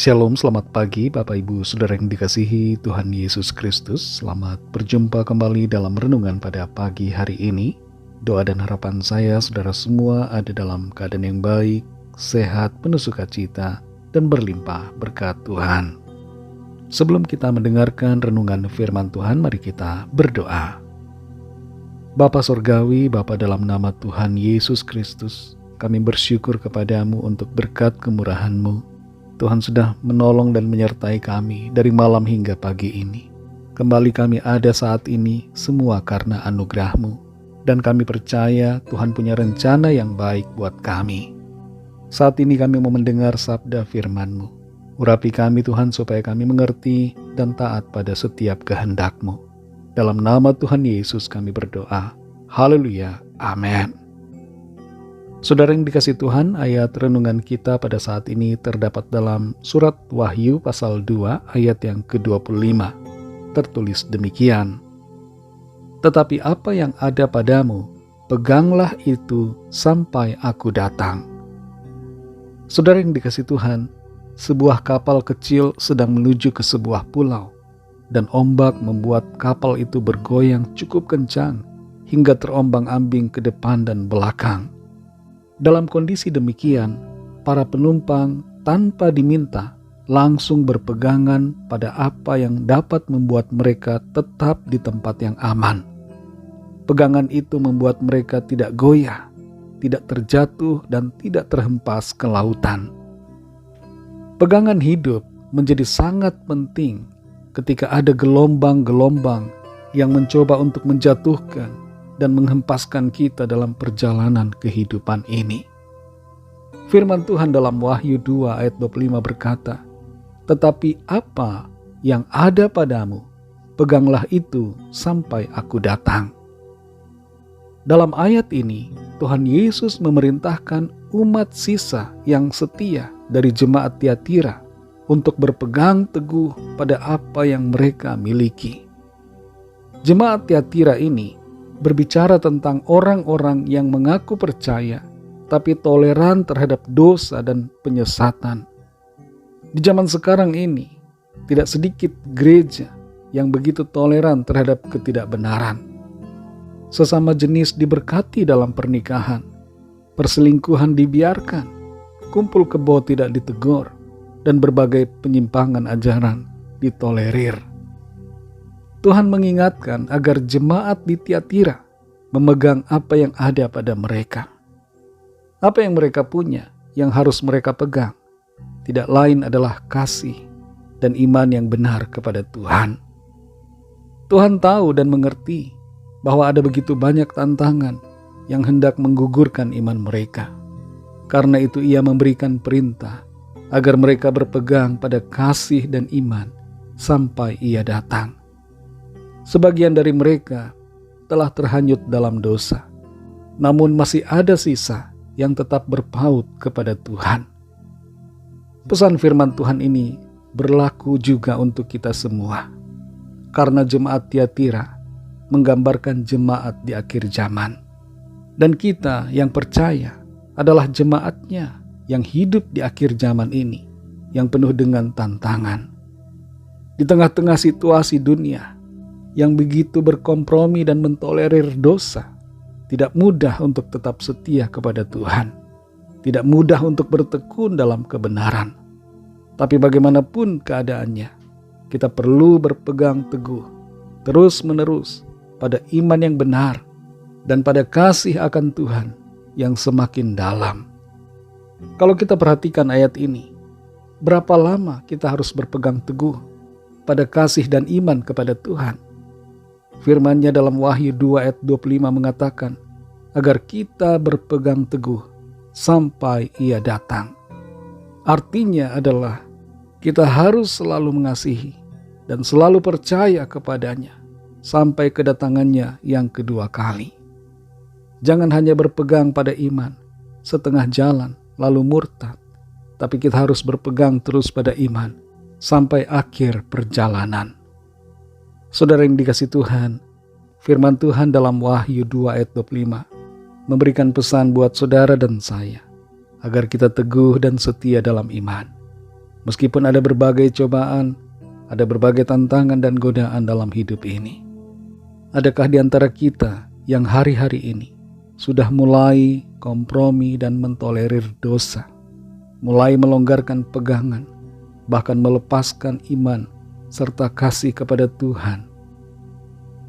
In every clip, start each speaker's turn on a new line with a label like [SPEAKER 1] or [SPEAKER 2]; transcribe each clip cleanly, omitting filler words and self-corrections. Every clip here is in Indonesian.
[SPEAKER 1] Shalom, selamat pagi Bapak Ibu Saudara yang dikasihi Tuhan Yesus Kristus. Selamat berjumpa kembali dalam renungan pada pagi hari ini. Doa dan harapan saya saudara semua ada dalam keadaan yang baik, sehat, penuh sukacita, dan berlimpah berkat Tuhan. Sebelum kita mendengarkan renungan firman Tuhan, mari kita berdoa. Bapa Sorgawi, Bapa dalam nama Tuhan Yesus Kristus, kami bersyukur kepadamu untuk berkat kemurahan-Mu. Tuhan sudah menolong dan menyertai kami dari malam hingga pagi ini. Kembali kami ada saat ini semua karena anugerah-Mu. Dan kami percaya Tuhan punya rencana yang baik buat kami. Saat ini kami mau mendengar sabda firman-Mu. Urapi kami Tuhan supaya kami mengerti dan taat pada setiap kehendak-Mu. Dalam nama Tuhan Yesus kami berdoa. Haleluya. Amin. Saudara yang dikasihi Tuhan, ayat renungan kita pada saat ini terdapat dalam surat Wahyu pasal 2 ayat yang ke-25. Tertulis demikian. Tetapi apa yang ada padamu, peganglah itu sampai aku datang. Saudara yang dikasihi Tuhan, sebuah kapal kecil sedang menuju ke sebuah pulau, dan ombak membuat kapal itu bergoyang cukup kencang hingga terombang-ambing ke depan dan belakang. Dalam kondisi demikian, para penumpang tanpa diminta langsung berpegangan pada apa yang dapat membuat mereka tetap di tempat yang aman. Pegangan itu membuat mereka tidak goyah, tidak terjatuh, dan tidak terhempas ke lautan. Pegangan hidup menjadi sangat penting ketika ada gelombang-gelombang yang mencoba untuk menjatuhkan dan menghempaskan kita dalam perjalanan kehidupan ini. Firman Tuhan dalam Wahyu 2 ayat 25 berkata, "Tetapi apa yang ada padamu, peganglah itu sampai aku datang." Dalam ayat ini, Tuhan Yesus memerintahkan umat sisa yang setia dari jemaat Tiatira untuk berpegang teguh pada apa yang mereka miliki. Jemaat Tiatira ini berbicara tentang orang-orang yang mengaku percaya tapi toleran terhadap dosa dan penyesatan. Di zaman sekarang ini, tidak sedikit gereja yang begitu toleran terhadap ketidakbenaran. Sesama jenis diberkati dalam pernikahan, perselingkuhan dibiarkan, kumpul kebo tidak ditegur, dan berbagai penyimpangan ajaran ditolerir. Tuhan mengingatkan agar jemaat di Tiatira memegang apa yang ada pada mereka. Apa yang mereka punya yang harus mereka pegang tidak lain adalah kasih dan iman yang benar kepada Tuhan. Tuhan tahu dan mengerti bahwa ada begitu banyak tantangan yang hendak menggugurkan iman mereka. Karena itu Ia memberikan perintah agar mereka berpegang pada kasih dan iman sampai Ia datang. Sebagian dari mereka telah terhanyut dalam dosa, namun masih ada sisa yang tetap berpaut kepada Tuhan. Pesan firman Tuhan ini berlaku juga untuk kita semua, karena jemaat Tiatira menggambarkan jemaat di akhir zaman. Dan kita yang percaya adalah jemaatnya yang hidup di akhir zaman ini, yang penuh dengan tantangan. Di tengah-tengah situasi dunia yang begitu berkompromi dan mentolerir dosa, tidak mudah untuk tetap setia kepada Tuhan, tidak mudah untuk bertekun dalam kebenaran. Tapi bagaimanapun keadaannya, kita perlu berpegang teguh, terus-menerus pada iman yang benar dan pada kasih akan Tuhan yang semakin dalam. Kalau kita perhatikan ayat ini, berapa lama kita harus berpegang teguh pada kasih dan iman kepada Tuhan? Firman-Nya dalam Wahyu 2 ayat 25 mengatakan agar kita berpegang teguh sampai Ia datang. Artinya adalah kita harus selalu mengasihi dan selalu percaya kepadanya sampai kedatangannya yang kedua kali. Jangan hanya berpegang pada iman setengah jalan lalu murtad, tapi kita harus berpegang terus pada iman sampai akhir perjalanan. Saudara yang dikasihi Tuhan, firman Tuhan dalam Wahyu 2 ayat 25 memberikan pesan buat saudara dan saya agar kita teguh dan setia dalam iman. Meskipun ada berbagai cobaan, ada berbagai tantangan dan godaan dalam hidup ini. Adakah di antara kita yang hari-hari ini sudah mulai kompromi dan mentolerir dosa, mulai melonggarkan pegangan, bahkan melepaskan iman serta kasih kepada Tuhan?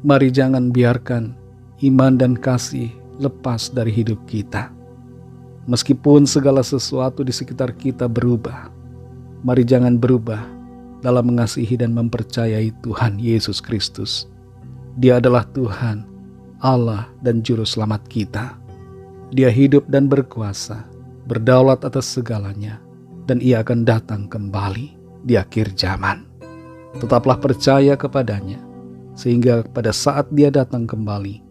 [SPEAKER 1] Mari jangan biarkan iman dan kasih lepas dari hidup kita. Meskipun segala sesuatu di sekitar kita berubah, mari jangan berubah dalam mengasihi dan mempercayai Tuhan Yesus Kristus. Dia adalah Tuhan, Allah dan Juru Selamat kita. Dia hidup dan berkuasa, berdaulat atas segalanya, dan Ia akan datang kembali di akhir zaman. Tetaplah percaya kepadanya, sehingga pada saat Dia datang kembali,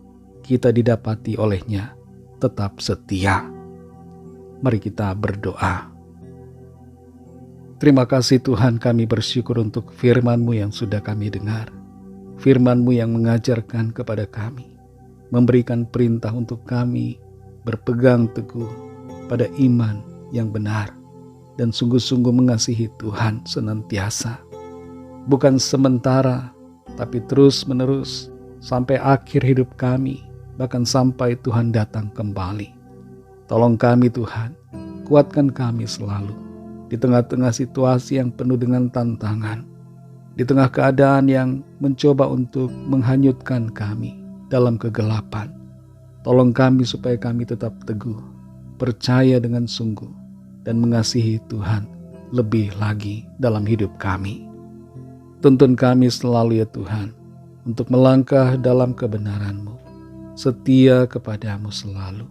[SPEAKER 1] kita didapati olehnya tetap setia. Mari kita berdoa. Terima kasih Tuhan, kami bersyukur untuk firman-Mu yang sudah kami dengar. Firman-Mu yang mengajarkan kepada kami, memberikan perintah untuk kami berpegang teguh pada iman yang benar dan sungguh-sungguh mengasihi Tuhan senantiasa. Bukan sementara, tapi terus-menerus sampai akhir hidup kami, bahkan sampai Tuhan datang kembali. Tolong kami Tuhan, kuatkan kami selalu di tengah-tengah situasi yang penuh dengan tantangan, di tengah keadaan yang mencoba untuk menghanyutkan kami dalam kegelapan. Tolong kami supaya kami tetap teguh, percaya dengan sungguh, dan mengasihi Tuhan lebih lagi dalam hidup kami. Tuntun kami selalu ya Tuhan, untuk melangkah dalam kebenaran-Mu, setia kepada-Mu selalu.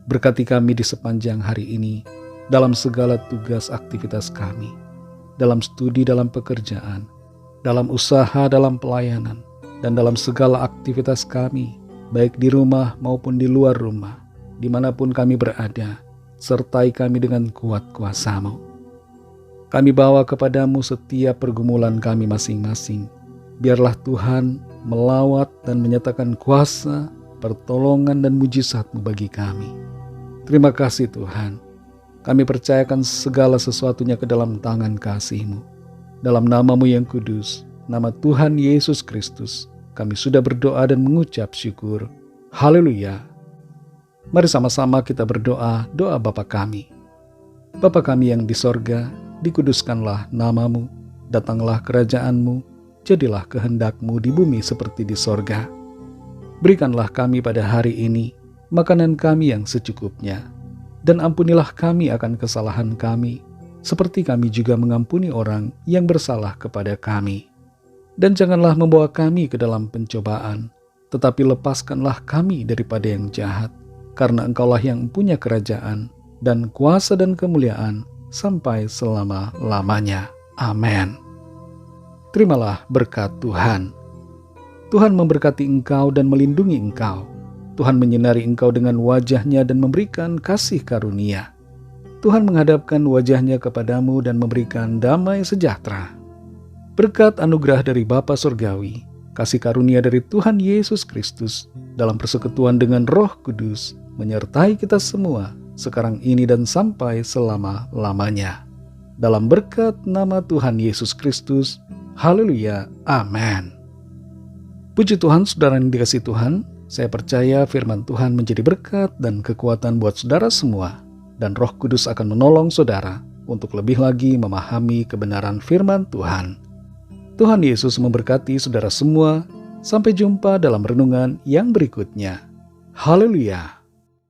[SPEAKER 1] Berkati kami di sepanjang hari ini, dalam segala tugas aktivitas kami, dalam studi, dalam pekerjaan, dalam usaha, dalam pelayanan, dan dalam segala aktivitas kami, baik di rumah maupun di luar rumah, dimanapun kami berada, sertai kami dengan kuat kuasa-Mu. Kami bawa kepada-Mu setiap pergumulan kami masing-masing. Biarlah Tuhan melawat dan menyatakan kuasa, pertolongan dan mujizat-Mu bagi kami. Terima kasih Tuhan. Kami percayakan segala sesuatunya ke dalam tangan kasih-Mu. Dalam nama-Mu yang kudus, nama Tuhan Yesus Kristus, kami sudah berdoa dan mengucap syukur. Haleluya. Mari sama-sama kita berdoa doa Bapa kami. Bapa kami yang di sorga, dikuduskanlah nama-Mu, datanglah kerajaan-Mu, jadilah kehendak-Mu di bumi seperti di sorga. Berikanlah kami pada hari ini makanan kami yang secukupnya, dan ampunilah kami akan kesalahan kami, seperti kami juga mengampuni orang yang bersalah kepada kami. Dan janganlah membawa kami ke dalam pencobaan, tetapi lepaskanlah kami daripada yang jahat, karena Engkaulah yang punya kerajaan, dan kuasa dan kemuliaan, sampai selama-lamanya. Amin. Terimalah berkat Tuhan. Tuhan memberkati engkau dan melindungi engkau. Tuhan menyinari engkau dengan wajah-Nya dan memberikan kasih karunia. Tuhan menghadapkan wajah-Nya kepadamu dan memberikan damai sejahtera. Berkat anugerah dari Bapa Surgawi, kasih karunia dari Tuhan Yesus Kristus, dalam persekutuan dengan Roh Kudus, menyertai kita semua, sekarang ini dan sampai selama-lamanya. Dalam berkat nama Tuhan Yesus Kristus, haleluya, amin. Puji Tuhan, saudara yang dikasihi Tuhan, saya percaya firman Tuhan menjadi berkat dan kekuatan buat saudara semua, dan Roh Kudus akan menolong saudara untuk lebih lagi memahami kebenaran firman Tuhan. Tuhan Yesus memberkati saudara semua. Sampai jumpa dalam renungan yang berikutnya. Haleluya.